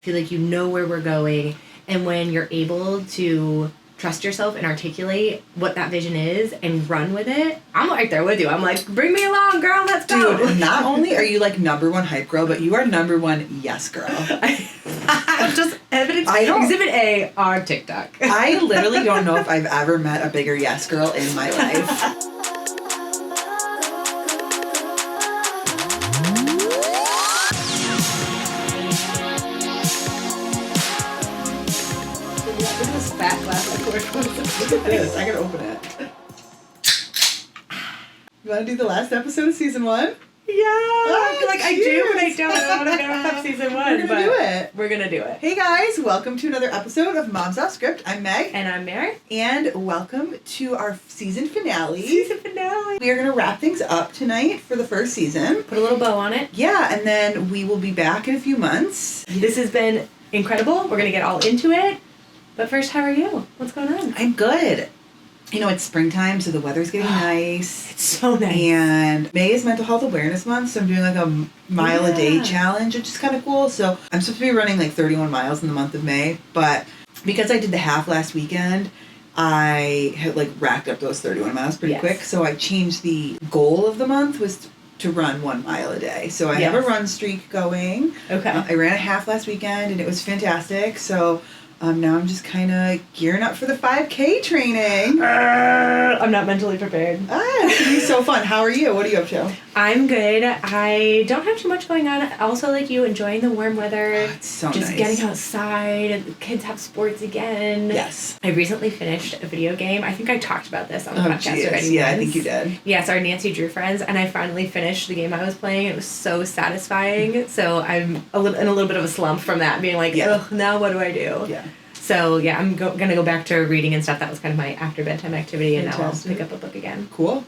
feel like you know where we're going. And when you're able to trust yourself and articulate what that vision is and run with it, I'm right there with you. I'm like, bring me along, girl, let's go. Dude, not only are you like #1 hype girl, but you are #1 yes girl. Just exhibit A on TikTok. I literally don't know if I've ever met a bigger yes girl in my life. Fat glass of Look at this. I gotta open it. You want to do the last episode of season 1? Yeah. I do, but I don't know when I'm gonna have season 1. We're gonna do it. We're gonna do it. Hey guys, welcome to another episode of Moms Off Script. I'm Meg. And I'm Mary. And welcome to our season finale. We are gonna wrap things up tonight for the first season. Put a little bow on it. Yeah, and then we will be back in a few months. This has been incredible. We're gonna get all into it. But first, how are you? What's going on? I'm good. You know, it's springtime, so the weather's getting nice. It's so nice. And May is Mental Health Awareness Month, so I'm doing like a mile a day challenge, which is kind of cool. So I'm supposed to be running like 31 miles in the month of May, but because I did the half last weekend, I had like racked up those 31 miles pretty quick. So I changed the goal of the month was to run 1 mile a day. So I have a run streak going. Okay. I ran a half last weekend and it was fantastic. So now I'm just kind of gearing up for the 5K training. I'm not mentally prepared. It's going to be so fun. How are you? What are you up to? I'm good. I don't have too much going on. Also, like you, enjoying the warm weather. It's so just nice. Getting outside. And the kids have sports again. Yes. I recently finished a video game. I think I talked about this on the podcast already. Yeah, I think you did. Yes, our Nancy Drew friends. And I finally finished the game I was playing. It was so satisfying. So I'm in a little bit of a slump from that, being like, ugh, now what do I do? Yeah. So, yeah, I'm going to go back to reading and stuff. That was kind of my after bedtime activity, and now I'll pick up a book again. Cool.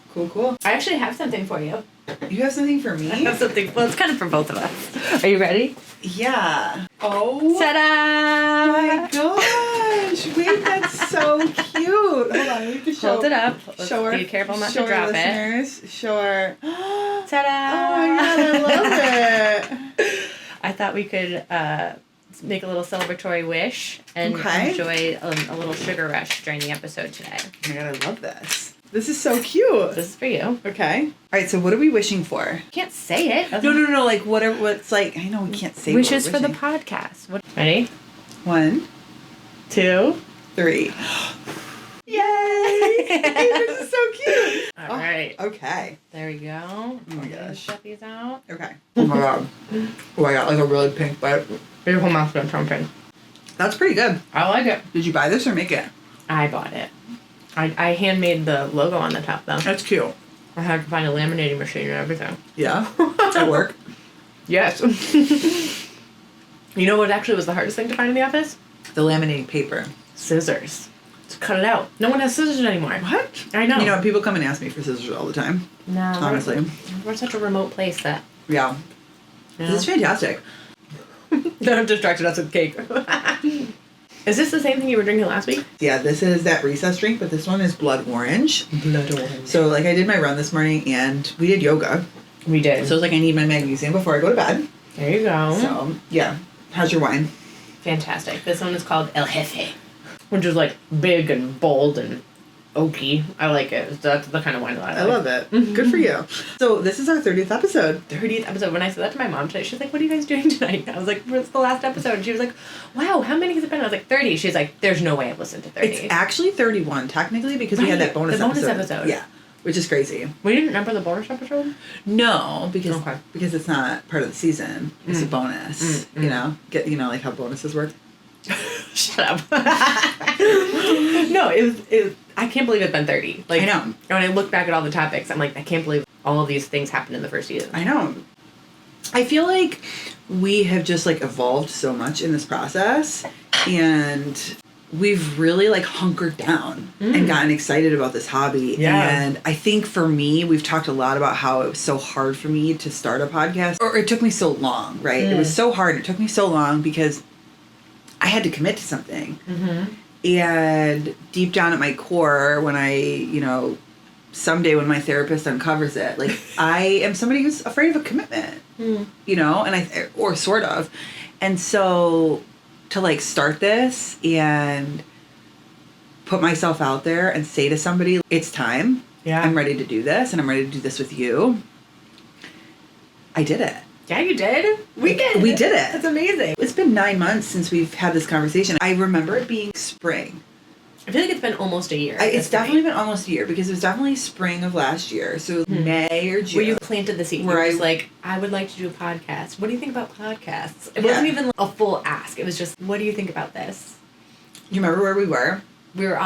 I actually have something for you. You have something for me? I have something. Well, it's kind of for both of us. Are you ready? Yeah. Oh. Ta-da! My gosh. Wait, that's so cute. Hold on. We have to show. Hold it up. Be careful not to drop it. Sure. Ta-da! Oh, my God. I love it. I thought we could make a little celebratory wish and enjoy a little sugar rush during the episode today. Oh my God, I love this. This is so cute. This is for you. Okay. All right, so what are we wishing for? Can't say it. No. Like, what's like, I know we can't say wishes for the podcast. Ready? 1, 2, 3. Yay! This is so cute. All right. Okay. There we go. Oh my gosh. Set these out. Okay. Oh my God. Oh, I got like a really pink bite. Your whole mouth's been pumping. That's pretty good. I like it. Did you buy this or make it? I bought it. I handmade the logo on the top though. That's cute. I had to find a laminating machine and everything. Yeah? At work? Yes. You know what actually was the hardest thing to find in the office? The laminating paper. Scissors. To cut it out. No one has scissors anymore. What? I know. You know, people come and ask me for scissors all the time. No. Honestly. We're such a remote place that... Yeah. You know? This is fantastic. Don't distracted us with cake. Is this the same thing you were drinking last week? Yeah, this is that recess drink, but this one is blood orange. So, like, I did my run this morning, and we did yoga. We did. So, it's like I need my magnesium before I go to bed. There you go. So, yeah. How's your wine? Fantastic. This one is called El Jefe, which is, like, big and bold and oaky. I like it. That's the kind of wine that I like. I love it. Mm-hmm. Good for you. So, this is our 30th episode. 30th episode. When I said that to my mom today, she was like, what are you guys doing tonight? I was like, it's the last episode. And she was like, wow, how many has it been? I was like, 30. She's like, there's no way I've listened to 30. It's actually 31, technically, because we had that bonus episode. Yeah. Which is crazy. We didn't remember the bonus episode? No, because it's not part of the season. It's a bonus. You know? Like how bonuses work? Shut up. No, it was I can't believe it's been 30. Like, I know. When I look back at all the topics, I'm like, I can't believe all of these things happened in the first season. I know. I feel like we have just like evolved so much in this process, and we've really like hunkered down and gotten excited about this hobby. Yeah. And I think for me, we've talked a lot about how it was so hard for me to start a podcast, or it took me so long, right? It was so hard. It took me so long because I had to commit to something. Mm-hmm. And deep down at my core, when I, someday when my therapist uncovers it, like, I am somebody who's afraid of a commitment, and or sort of. And so to like start this and put myself out there and say to somebody, it's time. Yeah. I'm ready to do this, and I'm ready to do this with you. I did it. Yeah, you did. We did. We did it. That's amazing. It's been 9 months since we've had this conversation. I remember it being spring. I feel like it's been almost a year. It's definitely been almost a year because it was definitely spring of last year. So May or June. Where you planted the seed. Where I was like, I would like to do a podcast. What do you think about podcasts? It wasn't even a full ask. It was just, what do you think about this? You remember where we were? We were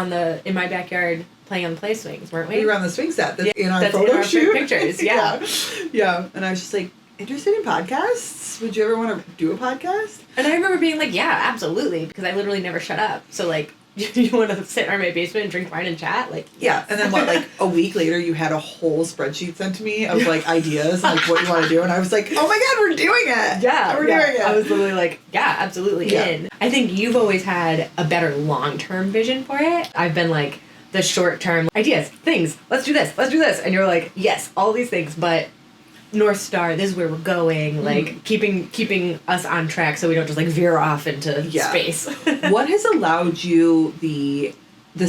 in my backyard playing on the play swings, weren't we? We were on the swing set. That's in our that's photo in our shoot. Pictures, yeah. Yeah. And I was just like, interested in podcasts? Would you ever want to do a podcast? And I remember being like, yeah, absolutely, because I literally never shut up. So like, you want to sit in my basement and drink wine and chat? Like, yeah. And then what, like a week later, you had a whole spreadsheet sent to me of like ideas and like what you want to do. And I was like, oh my God, we're doing it. Yeah. We're doing it. I was literally like, yeah, absolutely in. I think you've always had a better long-term vision for it. I've been like the short-term ideas, things, let's do this. And you're like, yes, all these things, but North Star, this is where we're going, like keeping us on track so we don't just like veer off into space. What has allowed you the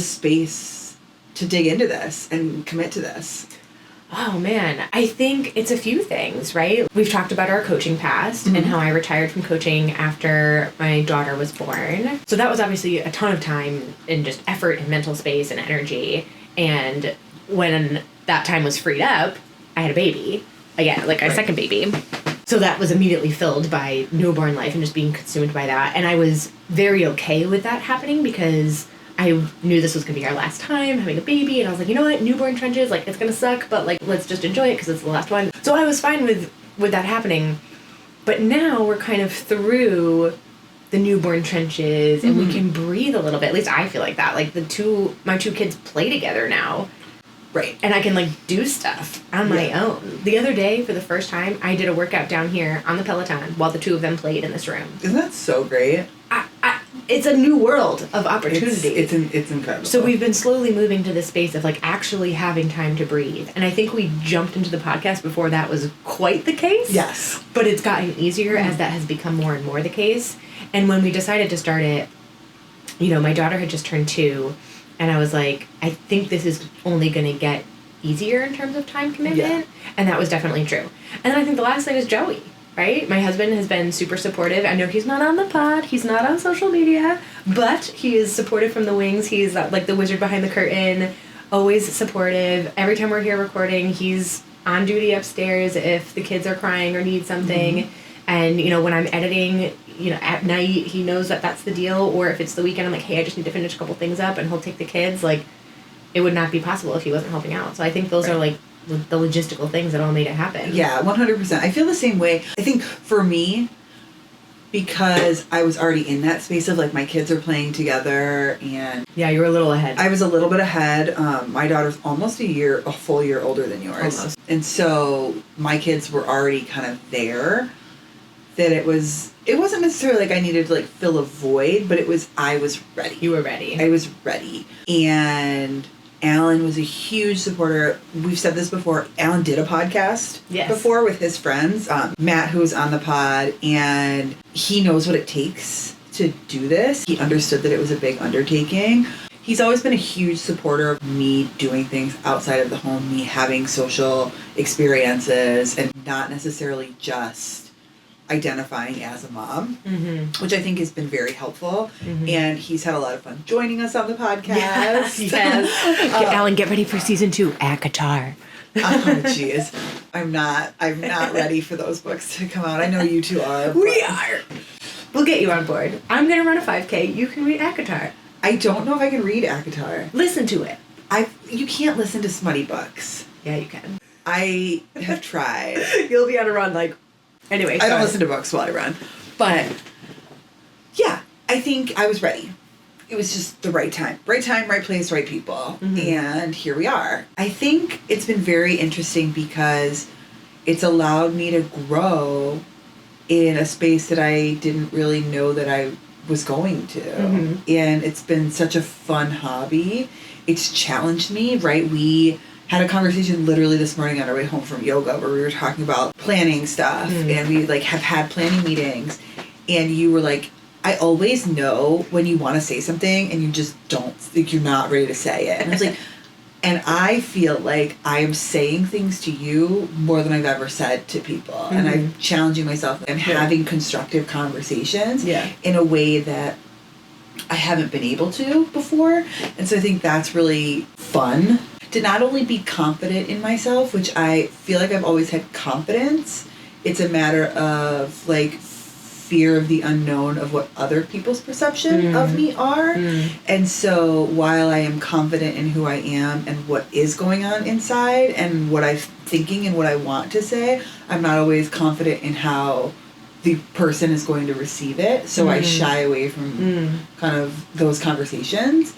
space to dig into this and commit to this? Oh man, I think it's a few things, right? We've talked about our coaching past and how I retired from coaching after my daughter was born. So that was obviously a ton of time and just effort and mental space and energy. And when that time was freed up, I had a baby. Again, like a second baby. So that was immediately filled by newborn life and just being consumed by that. And I was very okay with that happening because I knew this was going to be our last time having a baby. And I was like, you know what? Newborn trenches, like, it's going to suck, but like, let's just enjoy it because it's the last one. So I was fine with that happening. But now we're kind of through the newborn trenches and we can breathe a little bit. At least I feel like that. Like my two kids play together now. Right. And I can, like, do stuff on my own. The other day, for the first time, I did a workout down here on the Peloton while the two of them played in this room. Isn't that so great? It's a new world of opportunity. It's incredible. So we've been slowly moving to this space of, like, actually having time to breathe. And I think we jumped into the podcast before that was quite the case. Yes. But it's gotten easier as that has become more and more the case. And when we decided to start it, you know, my daughter had just turned 2. And I was like, I think this is only going to get easier in terms of time commitment. Yeah. And that was definitely true. And then I think the last thing is Joey, right? My husband has been super supportive. I know he's not on the pod. He's not on social media. But he is supportive from the wings. He's like the wizard behind the curtain. Always supportive. Every time we're here recording, he's on duty upstairs if the kids are crying or need something. And, you know, when I'm editing, you know, at night, he knows that that's the deal. Or if it's the weekend, I'm like, hey, I just need to finish a couple things up, and he'll take the kids. Like, it would not be possible if he wasn't helping out. So I think those are, like, the logistical things that all made it happen. Yeah, 100%. I feel the same way. I think for me, because I was already in that space of, like, my kids are playing together, and... Yeah, you were a little ahead. I was a little bit ahead. My daughter's almost a full year older than yours. Almost. And so my kids were already kind of there. That it wasn't necessarily like I needed to like fill a void, but I was ready. You were ready. I was ready. And Alan was a huge supporter. We've said this before. Alan did a podcast before with his friends. Matt, who's on the pod, and he knows what it takes to do this. He understood that it was a big undertaking. He's always been a huge supporter of me doing things outside of the home, me having social experiences, and not necessarily just identifying as a mom, which I think has been very helpful. And he's had a lot of fun joining us on the podcast. Yes. Alan, get ready for season 2 at Qatar. Oh, jeez. I'm not ready for those books to come out. I know you two are. We are. We'll get you on board. I'm going to run a 5K. You can read Akatar. I don't know if I can read Akatar. Listen to it. You can't listen to smutty books. Yeah, you can. I have tried. You'll be on a run like... Anyway, I don't listen to books while I run. But, yeah, I think I was ready. It was just the right time. Right time, right place, right people. And here we are. I think it's been very interesting because it's allowed me to grow in a space that I didn't really know that I was going to. And it's been such a fun hobby. It's challenged me, right? We had a conversation literally this morning on our way home from yoga where we were talking about planning stuff and we like have had planning meetings, and you were like, I always know when you want to say something and you just don't, like, you're not ready to say it. And I was like, and I feel like I am saying things to you more than I've ever said to people. Mm-hmm. And I'm challenging myself and having constructive conversations in a way that I haven't been able to before. And so I think that's really fun to not only be confident in myself, which I feel like I've always had confidence. It's a matter of like fear of the unknown of what other people's perception of me are. And so while I am confident in who I am and what is going on inside and what I'm thinking and what I want to say, I'm not always confident in how the person is going to receive it. So I shy away from kind of those conversations.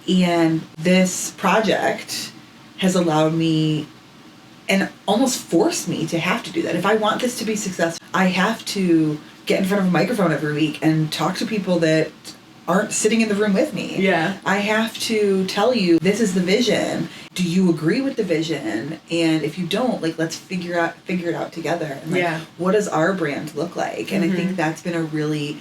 And this project has allowed me and almost forced me to have to do that. If I want this to be successful, I have to get in front of a microphone every week and talk to people that aren't sitting in the room with me. Yeah. I have to tell you, this is the vision. Do you agree with the vision? And if you don't, like, let's figure it out together. And like, what does our brand look like? And I think that's been a really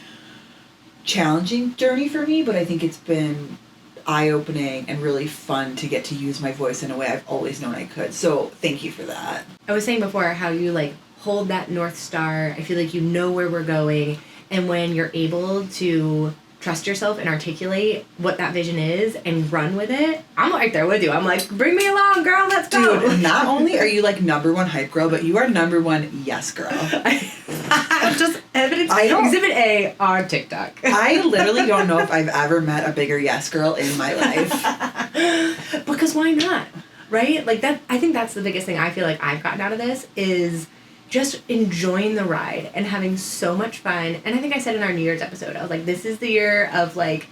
challenging journey for me, but I think it's been eye-opening and really fun to get to use my voice in a way I've always known I could. So thank you for that. I was saying before how you like hold that North Star. I feel like you know where we're going, and when you're able to trust yourself and articulate what that vision is and run with it, I'm right there with you. I'm like, bring me along, girl, let's go. Dude, not only are you like #1 hype girl, but you are #1 yes girl. I'm just exhibit A on TikTok. I literally don't know if I've ever met a bigger yes girl in my life. Because why not? Right? Like that, I think that's the biggest thing I feel like I've gotten out of this is just enjoying the ride and having so much fun. And I think I said in our New Year's episode, I was like, this is the year of like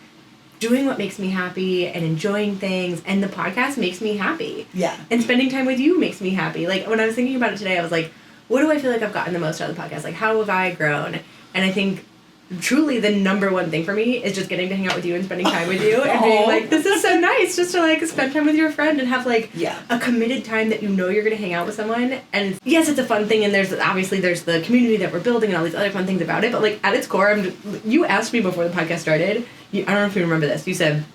doing what makes me happy and enjoying things. And the podcast makes me happy. Yeah. And spending time with you makes me happy. Like when I was thinking about it today, I was like, what do I feel like I've gotten the most out of the podcast? Like, how have I grown? And I think truly the #1 thing for me is just getting to hang out with you and spending time with you and being like, this is so nice just to like spend time with your friend and have like a committed time that you know you're going to hang out with someone. And yes, it's a fun thing, and there's the community that we're building and all these other fun things about it, but like at its core, you asked me before the podcast started, I don't know if you remember this, you said,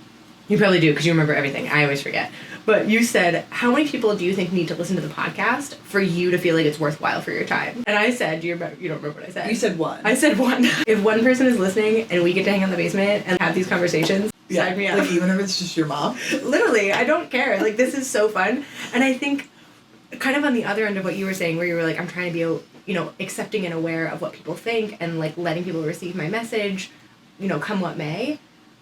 you probably do because you remember everything, I always forget, but you said, how many people do you think need to listen to the podcast for you to feel like it's worthwhile for your time? And I said, you don't remember what I said? You said 1. I said 1. If one person is listening and we get to hang out in the basement and have these conversations, sign me up. Like even if it's just your mom? Literally, I don't care. Like this is so fun. And I think kind of on the other end of what you were saying, where you were like, I'm trying to be, accepting and aware of what people think and like letting people receive my message, come what may.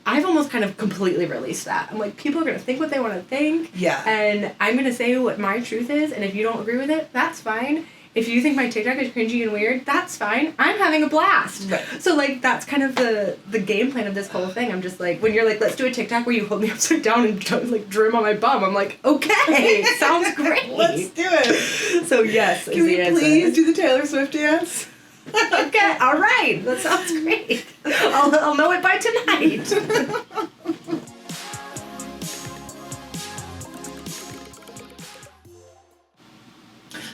I've almost kind of completely released that. I'm like, people are going to think what they want to think. Yeah. And I'm going to say what my truth is. And if you don't agree with it, that's fine. If you think my TikTok is cringy and weird, that's fine. I'm having a blast. Right. So, like, that's kind of the game plan of this whole thing. I'm just like, when you're like, let's do a TikTok where you hold me upside down and, like, dream on my bum, I'm like, okay, sounds great. Let's do it. So, yes. Can we please do the Taylor Swift dance? Okay, all right. That sounds great. I'll know it by tonight.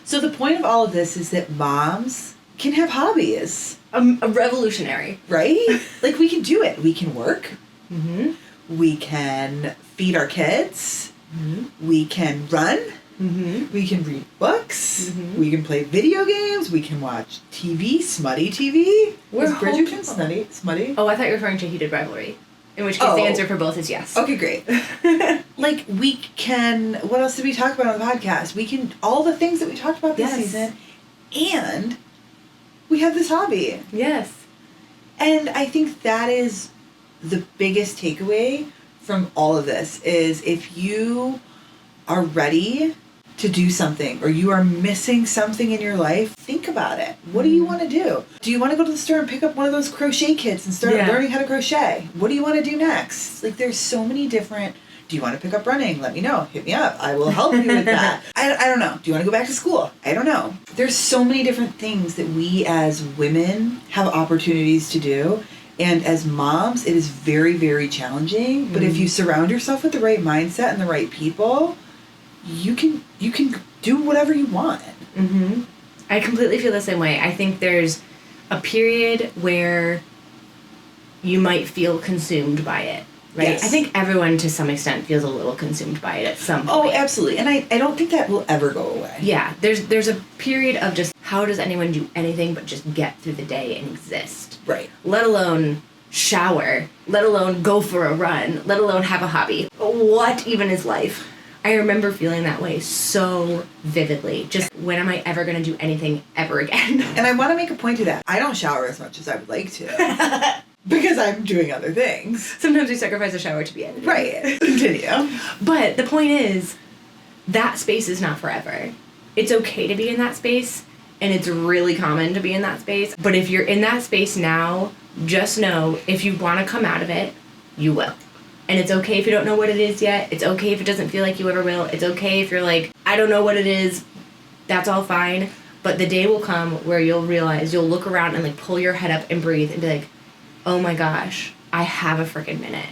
So the point of all of this is that moms can have hobbies. A revolutionary. Right? Like, we can do it. We can work. Mm-hmm. We can feed our kids. Mm-hmm. We can run. Mm-hmm. We can read books. Mm-hmm. We can play video games. We can watch TV, smutty TV. Is Bridgerton smutty? Oh, I thought you were referring to Heated Rivalry. In which case the answer for both is yes. Okay, great. Like, we can... What else did we talk about on the podcast? We can... All the things that we talked about this season. And we have this hobby. Yes. And I think that is the biggest takeaway from all of this, is if you are ready to do something, or you are missing something in your life, think about it. What do you want to do? Do you want to go to the store and pick up one of those crochet kits and start learning how to crochet? What do you want to do next? Like, there's so many different... Do you want to pick up running? Let me know. Hit me up. I will help you with that. I don't know. Do you want to go back to school? I don't know. There's so many different things that we as women have opportunities to do. And as moms, it is very, very challenging. Mm. But if you surround yourself with the right mindset and the right people... You can do whatever you want. Mm-hmm. I completely feel the same way. I think there's a period where you might feel consumed by it. Right? Yes. I think everyone to some extent feels a little consumed by it at some point. Oh, absolutely. And I don't think that will ever go away. Yeah. There's a period of just how does anyone do anything but just get through the day and exist? Right. Let alone shower, let alone go for a run, let alone have a hobby. What even is life? I remember feeling that way so vividly. Just when am I ever going to do anything ever again? And I want to make a point to that. I don't shower as much as I would like to. Because I'm doing other things. Sometimes we sacrifice a shower to be edited. Right. Continue. But the point is, that space is not forever. It's okay to be in that space, and it's really common to be in that space. But if you're in that space now, just know if you want to come out of it, you will. And it's okay if you don't know what it is yet. It's okay if it doesn't feel like you ever will. It's okay if you're like, I don't know what it is. That's all fine. But the day will come where you'll realize, you'll look around and like pull your head up and breathe and be like, oh my gosh, I have a freaking minute.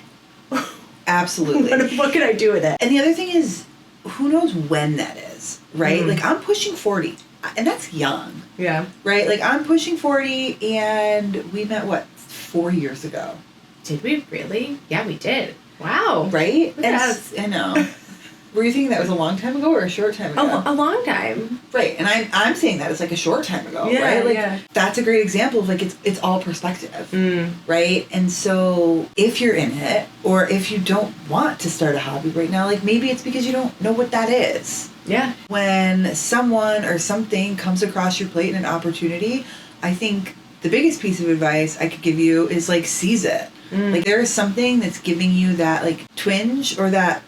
Absolutely. What can I do with it? And the other thing is, who knows when that is, right? Like, I'm pushing 40, and that's young. Yeah. Right? Like, I'm pushing 40, and we met, 4 years ago? Did we really? Yeah, we did. Wow. Right? Look at us. I know. Were you thinking that was a long time ago or a short time ago? A long time. Right, and I'm saying that it's like a short time ago, Yeah, right? Like, yeah. that's a great example of like it's all perspective, right? And so if you're in it, or if you don't want to start a hobby right now, like maybe it's because you don't know what that is. Yeah. When someone or something comes across your plate in an opportunity, I think the biggest piece of advice I could give you is like seize it. Like there is something that's giving you that like twinge or that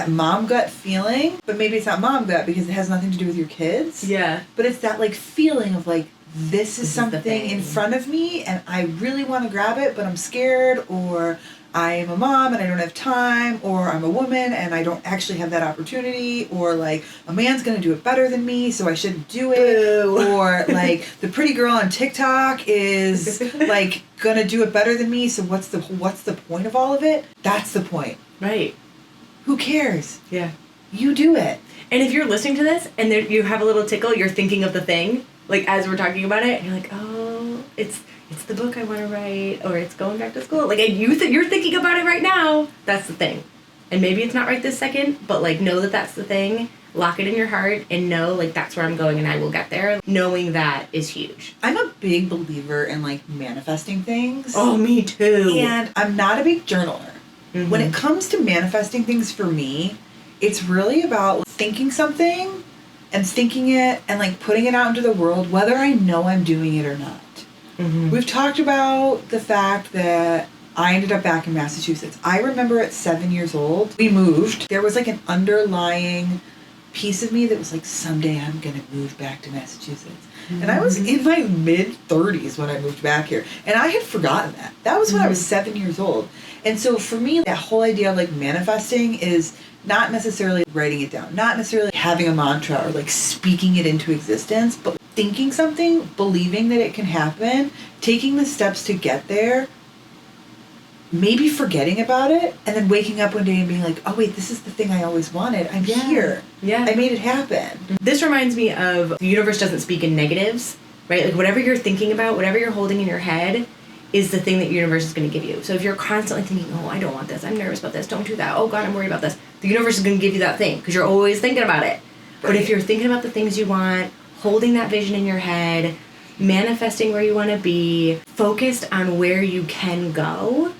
mom gut feeling, but maybe it's not mom gut because it has nothing to do with your kids. Yeah. But it's that like feeling of like, this is something thing. in front of me and I really want to grab it, but I'm scared, or I am a mom and I don't have time, or I'm a woman and I don't actually have that opportunity, or like a man's going to do it better than me, so I shouldn't do it. Boo. Or like the pretty girl on TikTok is like going to do it better than me, so what's the point of all of it? That's the point. Right. Who cares? Yeah. You do it. And if you're listening to this and there, you have a little tickle, you're thinking of the thing, like as we're talking about it, and you're like, oh, it's the book I want to write, or it's going back to school. Like you're thinking about it right now. That's the thing. And maybe it's not right this second, but like know that that's the thing. Lock it in your heart and know like that's where I'm going and I will get there. Knowing that is huge. I'm a big believer in like manifesting things. Oh, me too. And I'm not a big journaler. Mm-hmm. When it comes to manifesting things for me, it's really about thinking something and thinking it and like putting it out into the world, whether I know I'm doing it or not. Mm-hmm. We've talked about the fact that I ended up back in Massachusetts. I remember at 7 years old, we moved. There was like an underlying piece of me that was like, someday I'm going to move back to Massachusetts. And I was in my mid-30s when I moved back here. And I had forgotten that. That was when I was 7 years old. And so for me, that whole idea of like manifesting is not necessarily writing it down, not necessarily having a mantra or like speaking it into existence, but thinking something, believing that it can happen, taking the steps to get there, maybe forgetting about it, and then waking up one day and being like, oh wait, this is the thing I always wanted. I'm here. Yeah. I made it happen. This reminds me of the universe doesn't speak in negatives, right? Like whatever you're thinking about, whatever you're holding in your head is the thing that the universe is going to give you. So if you're constantly thinking, oh, I don't want this, I'm nervous about this, don't do that, oh God, I'm worried about this, the universe is going to give you that thing because you're always thinking about it. Right. But if you're thinking about the things you want, holding that vision in your head, manifesting where you want to be, focused on where you can go,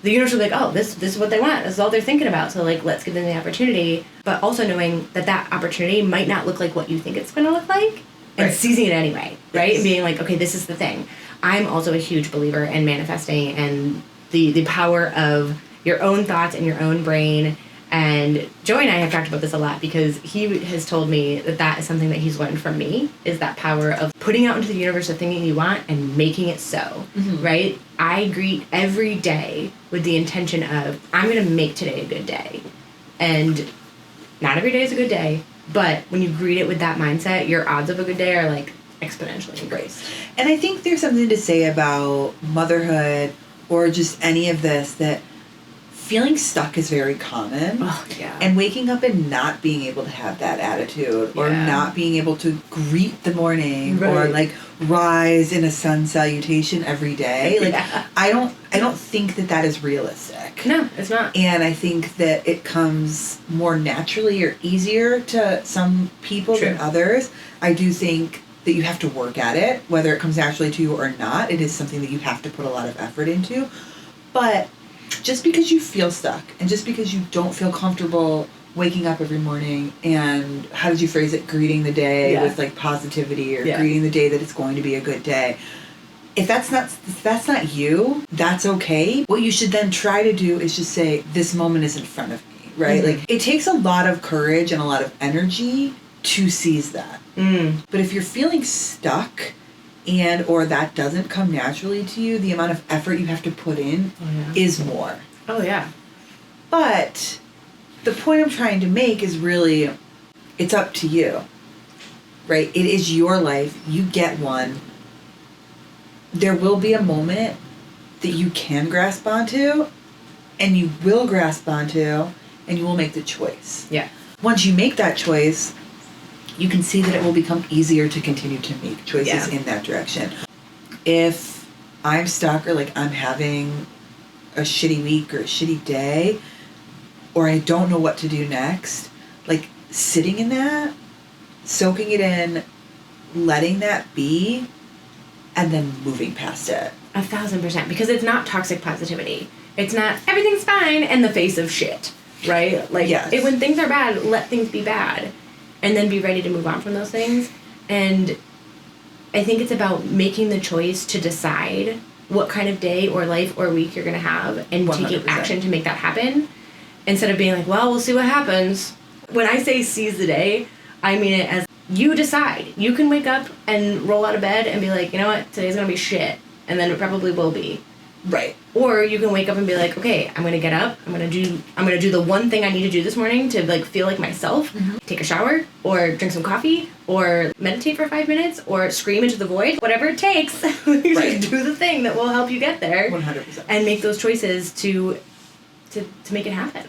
the universe will be like, oh, this is what they want. This is all they're thinking about. So, like, let's give them the opportunity. But also knowing that that opportunity might not look like what you think it's going to look like. And seizing it anyway, right? Yes. And being like, okay, this is the thing. I'm also a huge believer in manifesting and the power of your own thoughts and your own brain. And Joey and I have talked about this a lot because he has told me that that is something that he's learned from me, is that power of putting out into the universe the thing that you want and making it so, right? I greet every day with the intention of, I'm going to make today a good day. And not every day is a good day, but when you greet it with that mindset, your odds of a good day are like exponentially increased. And I think there's something to say about motherhood or just any of this, that feeling stuck is very common. Oh, yeah. And waking up and not being able to have that attitude or not being able to greet the morning or like rise in a sun salutation every day. Like I don't think that is realistic. No, it's not. And I think that it comes more naturally or easier to some people than others. I do think that you have to work at it, whether it comes naturally to you or not. It is something that you have to put a lot of effort into. But just because you feel stuck and just because you don't feel comfortable waking up every morning and, how did you phrase it, greeting the day with like positivity or greeting the day that it's going to be a good day. If that's not you, that's okay. What you should then try to do is just say, this moment is in front of me, right? Like it takes a lot of courage and a lot of energy to seize that. But if you're feeling stuck and or that doesn't come naturally to you, the amount of effort you have to put in is more. Oh, yeah. But the point I'm trying to make is really, it's up to you, right? It is your life. You get one. There will be a moment that you can grasp onto, and you will grasp onto, and you will make the choice. Yeah. Once you make that choice, you can see that it will become easier to continue to make choices in that direction. If I'm stuck or like I'm having a shitty week or a shitty day, or I don't know what to do next, like sitting in that, soaking it in, letting that be, and then moving past it. 1,000%. Because it's not toxic positivity. It's not everything's fine in the face of shit, right? Like when things are bad, let things be bad. And then be ready to move on from those things. And I think it's about making the choice to decide what kind of day or life or week you're going to have and 100%. Taking action to make that happen instead of being like, well, we'll see what happens. When I say seize the day, I mean it as you decide. You can wake up and roll out of bed and be like, you know what, today's going to be shit. And then it probably will be. Right. Or you can wake up and be like, okay, I'm going to get up. I'm going to do the one thing I need to do this morning to like feel like myself. Take a shower or drink some coffee or meditate for 5 minutes or scream into the void. Whatever it takes. Do the thing that will help you get there. 100%. And make those choices to make it happen.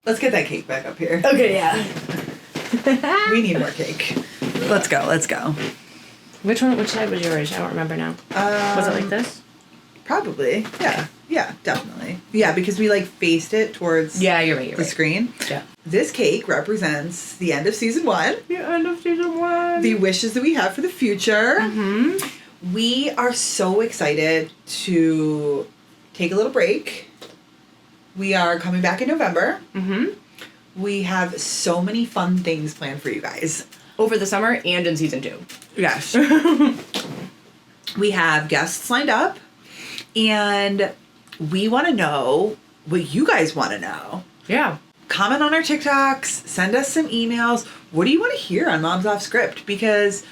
Let's get that cake back up here. Okay, yeah. We need more cake. Let's go. Which side was yours? I don't remember now. Was it like this? Probably. Yeah, definitely. Yeah, because we like faced it towards you're right. the screen. Yeah. This cake represents the end of season 1. The end of season 1. The wishes that we have for the future. Mm-hmm. We are so excited to take a little break. We are coming back in November. Mm-hmm. We have so many fun things planned for you guys. Over the summer and in season 2. Yes. We have guests lined up, and we want to know what you guys want to know. Yeah. Comment on our TikToks, send us some emails. What do you want to hear on Moms Off Script? Because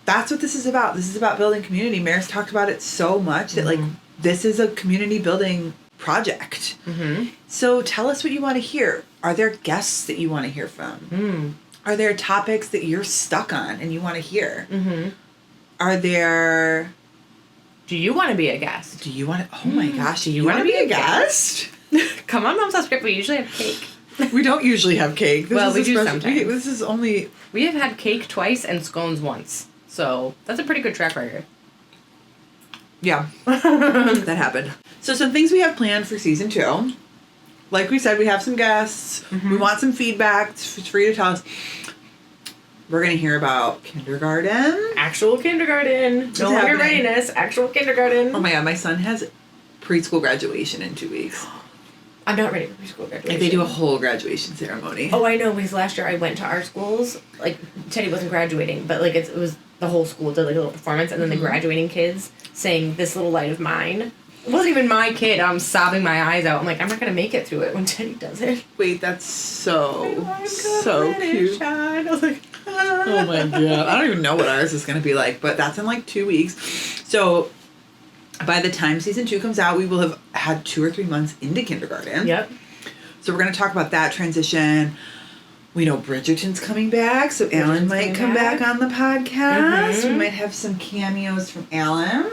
that's what this is about. This is about building community. Mary's talked about it so much that like this is a community building project. Mm-hmm. So tell us what you want to hear. Are there guests that you want to hear from? Are there topics that you're stuck on and you want to hear? Mm-hmm. Are there... Do you want to be a guest? Do you want to... Oh my gosh, do you want to be a guest? Come on, Mom's Off Script. We usually have cake. We don't usually have cake. Well, we do sometimes. This is only... We have had cake twice and scones once. So that's a pretty good track record. Yeah. That happened. So some things we have planned for season 2. Like we said, we have some guests. Mm-hmm. We want some feedback. It's free to tell us. We're going to hear about kindergarten. Actual kindergarten. No longer readiness. Actual kindergarten. Oh my God, my son has preschool graduation in 2 weeks. I'm not ready for preschool graduation. Like they do a whole graduation ceremony. Oh, I know, because last year I went to our schools. Like, Teddy wasn't graduating, but like it was the whole school did like a little performance, and then the graduating kids sang This Little Light of Mine. It wasn't even my kid. I'm sobbing my eyes out. I'm like, I'm not going to make it through it when Teddy does it. Wait, that's so cute. I was like, oh my God. I don't even know what ours is going to be like, but that's in like 2 weeks. So by the time season 2 comes out, we will have had 2 or 3 months into kindergarten. Yep. So we're going to talk about that transition. We know Bridgerton's coming back, so Alan might come back on the podcast. We might have some cameos from Alan.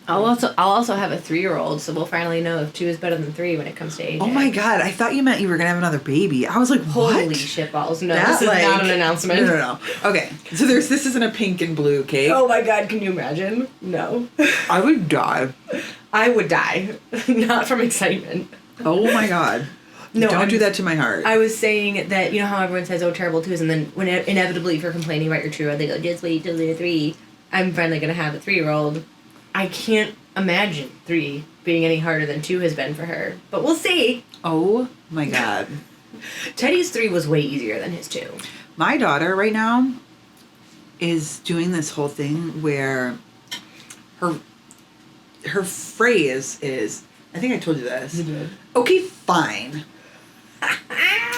I'll also have a 3-year-old, so we'll finally know if 2 is better than 3 when it comes to AJ. Oh my god, I thought you meant you were gonna have another baby. I was like, what? Holy shitballs. No, this is not an announcement. No. Okay, so this isn't a pink and blue cake. Oh my god, can you imagine? No. I would die. I would die. Not from excitement. Oh my god. No, don't do that to my heart. I was saying that, you know how everyone says, oh, terrible 2s, and then when inevitably if you're complaining about your 2-year-old, they go, just wait till they're 3. I'm finally going to have a 3-year-old. I can't imagine 3 being any harder than 2 has been for her. But we'll see. Oh my god. Teddy's 3 was way easier than his 2. My daughter right now is doing this whole thing where her phrase is, I think I told you this. You did. Okay, fine.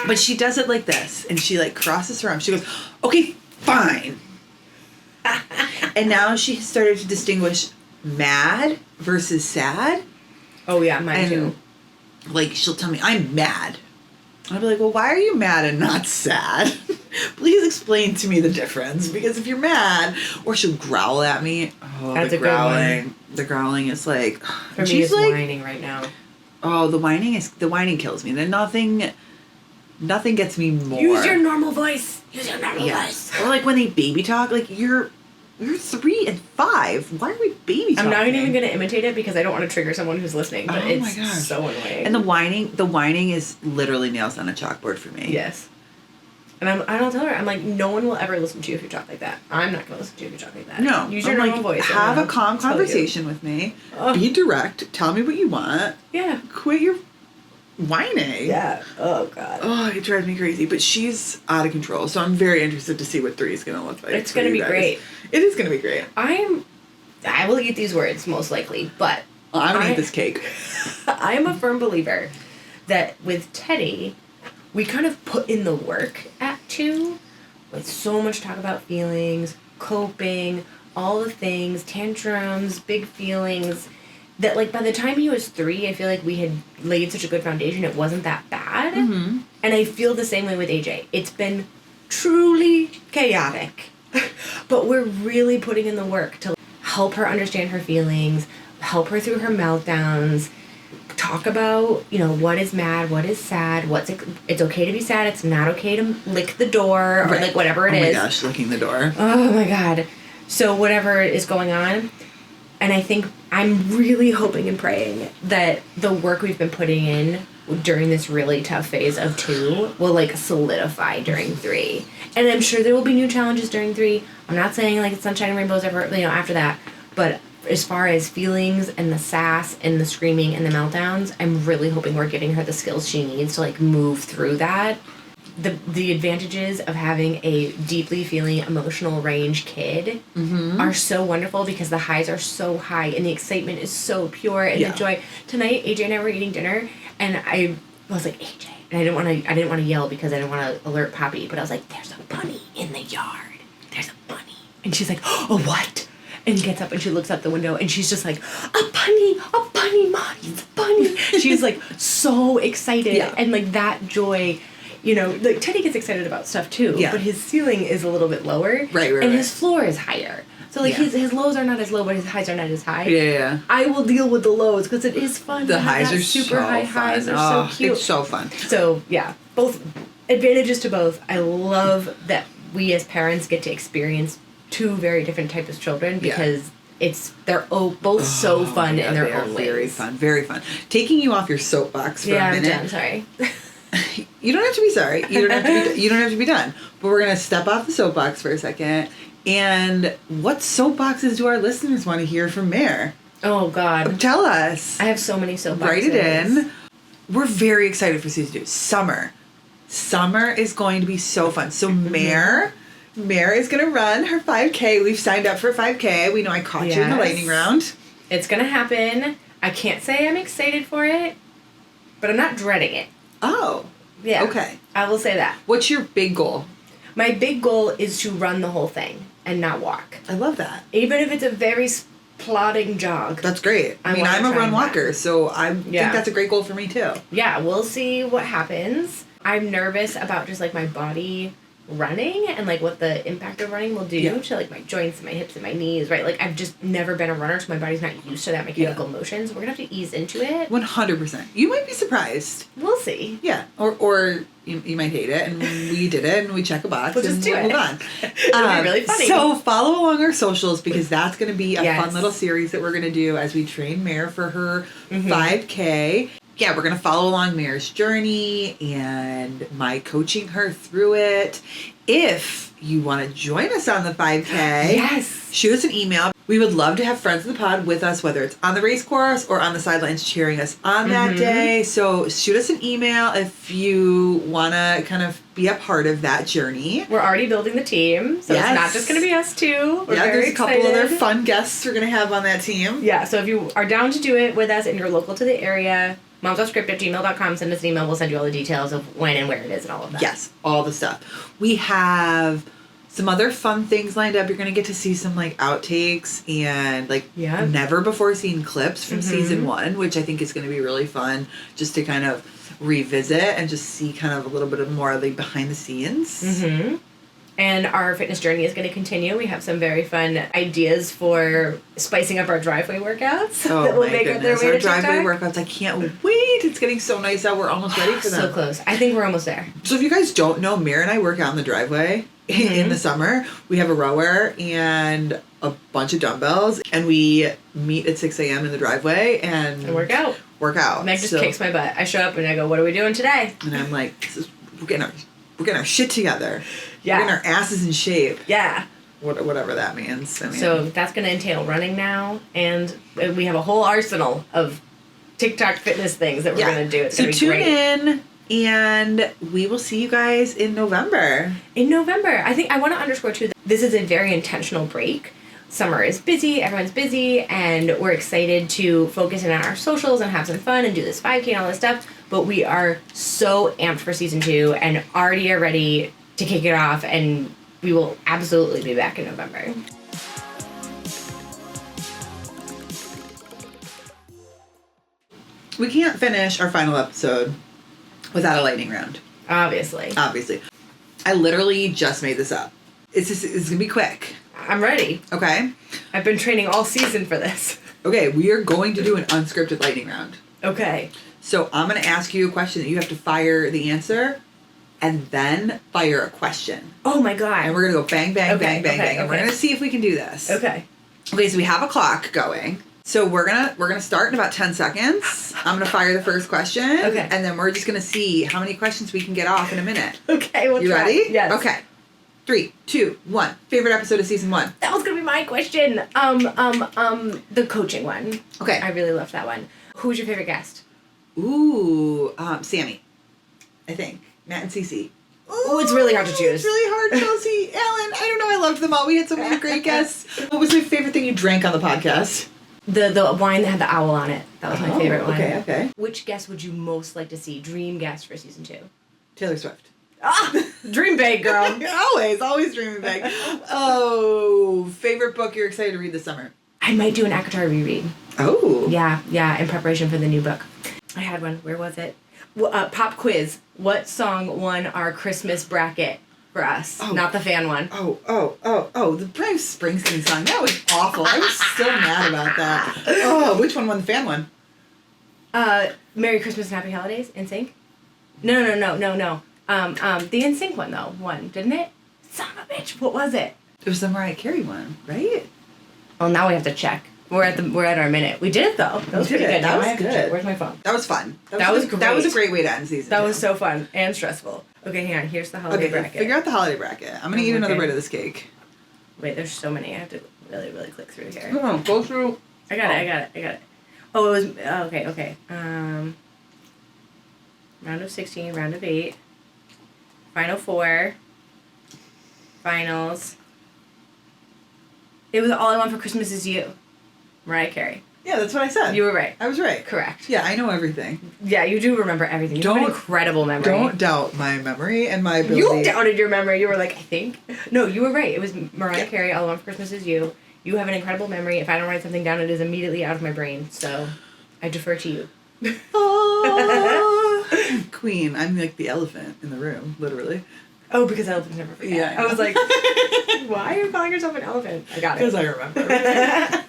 But she does it like this, and she like crosses her arms. She goes, okay, fine. And now she started to distinguish mad versus sad. Oh yeah, mine too. Like, she'll tell me, I'm mad. I'll be like, well, why are you mad and not sad? Please explain to me the difference. Because if you're mad, or she'll growl at me. Oh, that's the a growling. good one. The growling is like, for me, it's like, whining right now. Oh, the whining kills me. Then nothing gets me more. Use your normal voice. Use your normal voice. Or like when they baby talk, like you're 3 and 5. Why are we baby talking? I'm not even going to imitate it because I don't want to trigger someone who's listening, but it's so annoying. And the whining is literally nails on a chalkboard for me. Yes. And I don't tell her. I'm like, no one will ever listen to you if you talk like that. I'm not going to listen to you if you talk like that. No. Use your normal voice. Have a calm conversation with me. Be direct. Tell me what you want. Yeah. Quit your whining. Yeah. Oh, God. Oh, it drives me crazy. But she's out of control. So I'm very interested to see what 3 is going to look like. It's going to be great. It is going to be great. I will eat these words, most likely, but... I'm going to eat this cake. I am a firm believer that with Teddy... we kind of put in the work at 2 with so much talk about feelings, coping, all the things, tantrums, big feelings, that like by the time he was 3, I feel like we had laid such a good foundation, it wasn't that bad. Mm-hmm. And I feel the same way with AJ. It's been truly chaotic, but we're really putting in the work to help her understand her feelings, help her through her meltdowns, talk about, you know, what is mad, what is sad, it's okay to be sad, it's not okay to lick the door, or like whatever it is. Oh my gosh, licking the door. Oh my god. So whatever is going on, and I think I'm really hoping and praying that the work we've been putting in during this really tough phase of 2 will like solidify during 3. And I'm sure there will be new challenges during 3. I'm not saying like it's sunshine and rainbows ever, you know, after that, but as far as feelings and the sass and the screaming and the meltdowns, I'm really hoping we're giving her the skills she needs to like move through that. The advantages of having a deeply feeling emotional range kid are so wonderful because the highs are so high and the excitement is so pure and the joy. Tonight, AJ and I were eating dinner and I was like, AJ, and I didn't want to yell because I didn't want to alert Poppy, but I was like, there's a bunny in the yard. There's a bunny. And she's like, oh, what? And gets up and she looks out the window and she's just like, a bunny, Mommy, it's a bunny. She's like so excited and like that joy, you know, like Teddy gets excited about stuff too, but his ceiling is a little bit lower. Right. And his floor is higher. So like his lows are not as low, but his highs are not as high. Yeah. I will deal with the lows because it is fun. The highs are super high. Highs are so cute. It's so fun. So yeah, both advantages to both. I love that we as parents get to experience 2 very different types of children because they're both so fun in their own ways. Very fun. Taking you off your soapbox for a minute. I'm sorry. You don't have to be sorry. You don't have to be done. But we're gonna step off the soapbox for a second. And what soapboxes do our listeners want to hear from Mere? Oh God. Tell us. I have so many soapboxes. Write it in. We're very excited for season 2. Summer is going to be so fun. So Mere is going to run her 5K. We've signed up for 5K. We know I caught you in the lightning round. It's going to happen. I can't say I'm excited for it, but I'm not dreading it. Oh. Yeah. Okay. I will say that. What's your big goal? My big goal is to run the whole thing and not walk. I love that. Even if it's a very plodding jog. That's great. I mean, I'm a run walker, so I think that's a great goal for me too. Yeah, we'll see what happens. I'm nervous about just, like, my body running and, like, what the impact of running will do to, like, my joints and my hips and my knees, right? Like, I've just never been a runner, so my body's not used to that mechanical motion, so we're gonna have to ease into it. 100%. You might be surprised. We'll see. Yeah. Or you might hate it, and we did it, and we check a box, we'll and just do we'll it. move on. It'll be really funny. So follow along our socials, because that's going to be a fun Yes. little series that we're going to do as we train Mere for her 5K. Yeah, we're going to follow along Mere's journey and my coaching her through it. If you want to join us on the 5K, Yes. shoot us an email. We would love to have friends of the pod with us, whether it's on the race course or on the sidelines cheering us on that day. So shoot us an email if you want to kind of be a part of that journey. We're already building the team, so it's not just going to be us two. We're very there's a couple excited. other fun guests we're going to have on that team. Yeah, so if you are down to do it with us and you're local to the area, momsoffscript@gmail.com, send us an email. We'll send you all the details of when and where it is and all of that. Yes, all the stuff. We have some other fun things lined up. You're going to get to see some, like, outtakes and, like, never before seen clips from season 1, which I think is going to be really fun just to kind of revisit and just see kind of a little bit of more of the behind the scenes. And our fitness journey is going to continue. We have some very fun ideas for spicing up our driveway workouts that will make their way our to driveway TikTok. workouts, I can't wait. It's getting so nice out. We're almost ready for them. So close. I think we're almost there. So if you guys don't know, Mere and I work out in the driveway in the summer. We have a rower and a bunch of dumbbells, and we meet at 6 a.m. in the driveway and work out. Meg just kicks my butt. I show up and I go, "What are we doing today?" And I'm like, we're getting our shit together. Yeah. We're getting our asses in shape. Yeah. Whatever that means. I mean, so that's going to entail running now, and we have a whole arsenal of TikTok fitness things that we're going to do. It's going to be great. Tune in. And we will see you guys in November. I think I want to underscore, too, that this is a very intentional break. Summer is busy, everyone's busy, and we're excited to focus in on our socials and have some fun and do this 5K and all this stuff. But we are so amped for season 2 and already are ready to kick it off, and we will absolutely be back in November. We can't finish our final episode without a lightning round. Obviously. I literally just made this up. It's gonna be quick. I'm ready. Okay? I've been training all season for this. Okay, we are going to do an unscripted lightning round. Okay. So I'm gonna ask you a question that you have to fire the answer and then fire a question. Oh my god. And we're gonna go bang, bang, bang, bang, bang. And we're gonna see if we can do this. Okay, so we have a clock going. So we're gonna start in about 10 seconds. I'm gonna fire the first question. Okay. And then we're just gonna see how many questions we can get off in a minute. Okay, we'll You try. ready? Yes. Okay. 3, 2, 1. Favorite episode of season 1? That was gonna be my question. The coaching one. Okay. I really loved that one. Who's your favorite guest? Ooh, Sammy. I think. Matt and Cece. Oh, it's really hard to choose. It's really hard, Chelsea. Alan, I don't know. I loved them all. We had so many great guests. What was my favorite thing you drank on the podcast? The wine that had the owl on it. That was my favorite one. Okay. Which guest would you most like to see? Dream guest for season 2? Taylor Swift. Dream big, girl. always dreaming big. Oh, favorite book you're excited to read this summer? I might do an ACOTAR reread. Oh. Yeah, in preparation for the new book. I had one. Where was it? Pop quiz. What song won our Christmas bracket for us? Oh. Not the fan one. The Brave Springsteen song. That was awful. I was still mad about that. Oh, which one won the fan one? Merry Christmas and Happy Holidays, NSYNC? No. The NSYNC one, though, won, didn't it? Son of a bitch, what was it? It was the Mariah Carey one, right? Well, now we have to check. We're at our minute. We did it, though. That was pretty good. That Now was I have to good. check. Where's my phone? That was fun. That was great. That was a great way to end season. That 2. was so fun and stressful. Okay, hang on. Here's the holiday bracket. Figure out the holiday bracket. I'm going to eat another bite of this cake. Wait, there's so many. I have to really, really click through here. No, go through. I got it. Oh, it was... Okay. Round of 16, round of 8. Final 4. Finals. It was All I Want for Christmas Is You. Mariah Carey. Yeah, that's what I said. You were right. I was right. Correct. Yeah, I know everything. Yeah, you do remember everything. You have an incredible memory. Don't doubt my memory and my ability. You doubted your memory. You were like, I think. No, you were right. It was Mariah Carey, All I Want for Christmas Is You. You have an incredible memory. If I don't write something down, it is immediately out of my brain. So I defer to you. queen. I'm like the elephant in the room, literally. Oh, because elephants never forget. Yeah, I was like, why are you calling yourself an elephant? I got it. Because I remember.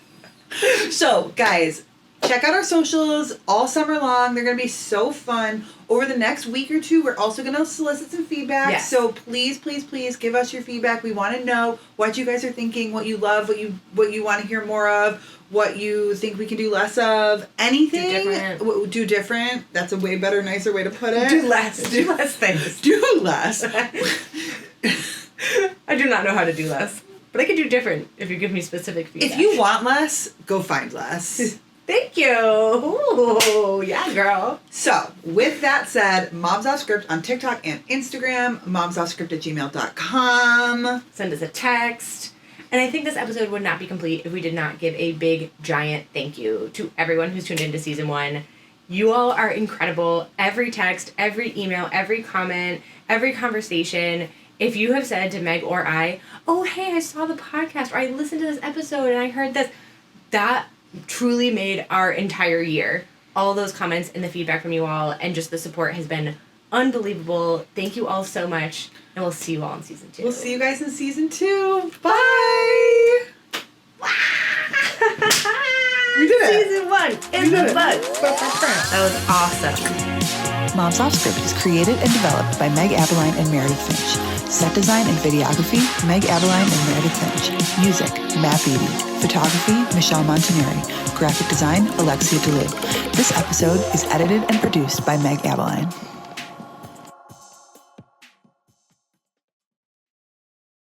So, guys, check out our socials all summer long. They're going to be so fun. Over the next week or two, we're also going to solicit some feedback. Yes. So please, please, please give us your feedback. We want to know what you guys are thinking, what you love, what you want to hear more of, what you think we can do less of, anything. Do different. That's a way better, nicer way to put it. Do less. Do less things. Do less. I do not know how to do less. But I can do different if you give me specific feedback. If you want less, go find less. Thank you. Ooh, yeah, girl. So, with that said, Moms Off Script on TikTok and Instagram, momsoffscript@gmail.com. Send us a text. And I think this episode would not be complete if we did not give a big, giant thank you to everyone who's tuned into season 1. You all are incredible. Every text, every email, every comment, every conversation. If you have said to Meg or I, oh, hey, I saw the podcast, or I listened to this episode and I heard this, that truly made our entire year. All those comments and the feedback from you all and just the support has been unbelievable. Thank you all so much, and we'll see you all in season 2. We'll see you guys in season 2. Bye! We did it! Season 1 in the books. That was awesome. Moms Off Script is created and developed by Megg Abelein and Meredith Finch. Set design and videography, Megg Abelein and Meredith Finch. Music, Matt Beatty. Photography, Michelle Montinieri. Graphic design, Alexia Dulieu. This episode is edited and produced by Megg Abelein.